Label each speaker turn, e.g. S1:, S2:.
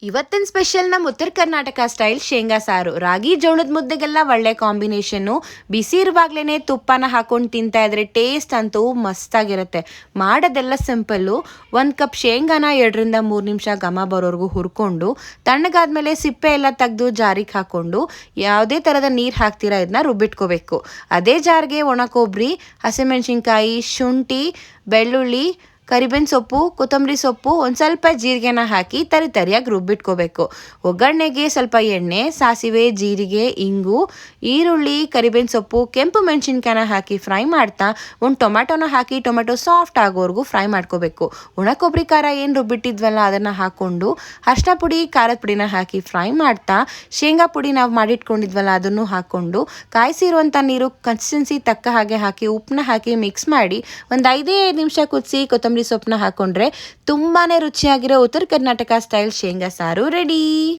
S1: ಇವತ್ತಿನ ಸ್ಪೆಷಲ್ ನಮ್ಮ ಉತ್ತರ ಕರ್ನಾಟಕ ಸ್ಟೈಲ್ ಶೇಂಗಾ ಸಾರು. ರಾಗಿ ಜೋಳದ ಮುದ್ದೆಗೆಲ್ಲ ಒಳ್ಳೆ ಕಾಂಬಿನೇಷನ್ನು. ಬಿಸಿ ಇರುವಾಗಲೇ ತುಪ್ಪನ ಹಾಕೊಂಡು ತಿಂತಾ ಇದ್ರೆ ಟೇಸ್ಟ್ ಅಂತೂ ಮಸ್ತಾಗಿರುತ್ತೆ. ಮಾಡೋದೆಲ್ಲ ಸಿಂಪಲ್ಲು. 1 ಕಪ್ ಶೇಂಗಾನ 2ರಿಂದ 3 ನಿಮಿಷ ಘಮ ಬರೋವರೆಗೂ ಹುರ್ಕೊಂಡು ತಣ್ಣಗಾದ್ಮೇಲೆ ಸಿಪ್ಪೆ ಎಲ್ಲ ತೆಗೆದು ಜಾರಿಗೆ ಹಾಕ್ಕೊಂಡು ಯಾವುದೇ ಥರದ ನೀರು ಹಾಕ್ತೀರಾ ಇದನ್ನ ರುಬ್ಬಿಟ್ಕೋಬೇಕು. ಅದೇ ಜಾರ್ಗೆ ಒಣ ಕೊಬ್ಬರಿ, ಹಸಿಮೆಣಸಿನ್ಕಾಯಿ, ಶುಂಠಿ, ಬೆಳ್ಳುಳ್ಳಿ, ಕರಿಬೇವಿನ ಸೊಪ್ಪು, ಕೊತ್ತಂಬರಿ ಸೊಪ್ಪು, ಒಂದು ಸ್ವಲ್ಪ ಜೀರಿಗೆನ ಹಾಕಿ ತರಿಯಾಗಿ ರುಬ್ಬಿಟ್ಕೋಬೇಕು. ಒಗ್ಗರಣೆಗೆ ಸ್ವಲ್ಪ ಎಣ್ಣೆ, ಸಾಸಿವೆ, ಜೀರಿಗೆ, ಇಂಗು, ಈರುಳ್ಳಿ, ಕರಿಬೇವಿನ ಸೊಪ್ಪು, ಕೆಂಪು ಮೆಣಸಿನ್ಕಾಯಿನ ಹಾಕಿ ಫ್ರೈ ಮಾಡ್ತಾ ಒಂದು ಟೊಮ್ಯಾಟೊನ ಹಾಕಿ ಟೊಮೆಟೊ ಸಾಫ್ಟ್ ಆಗೋವರೆಗೂ ಫ್ರೈ ಮಾಡ್ಕೋಬೇಕು. ಒಣ ಕೊಬ್ಬರಿ ಖಾರ ಏನು ರುಬ್ಬಿಟ್ಟಿದ್ವಲ್ಲ ಅದನ್ನು ಹಾಕ್ಕೊಂಡು ಅರಿಶಿನ ಪುಡಿ, ಖಾರದ ಪುಡಿನ ಹಾಕಿ ಫ್ರೈ ಮಾಡ್ತಾ ಶೇಂಗಾ ಪುಡಿ ನಾವು ಮಾಡಿಟ್ಕೊಂಡಿದ್ವಲ್ಲ ಅದನ್ನು ಹಾಕ್ಕೊಂಡು ಕಾಯಿಸಿರುವಂಥ ನೀರು ಕನ್ಸಿಸ್ಟೆನ್ಸಿ ತಕ್ಕ ಹಾಗೆ ಹಾಕಿ ಉಪ್ಪನ್ನ ಹಾಕಿ ಮಿಕ್ಸ್ ಮಾಡಿ ಒಂದು 5 ನಿಮಿಷ ಕುದಿಸಿ ಕೊತ್ತಂಬರಿ ಸೊಪ್ಪನ್ನ ಹಾಕ್ಕೊಂಡ್ರೆ ತುಂಬಾ ರುಚಿಯಾಗಿರೋ ಉತ್ತರ ಕರ್ನಾಟಕ ಸ್ಟೈಲ್ ಶೇಂಗಾ ಸಾರು ರೆಡಿ.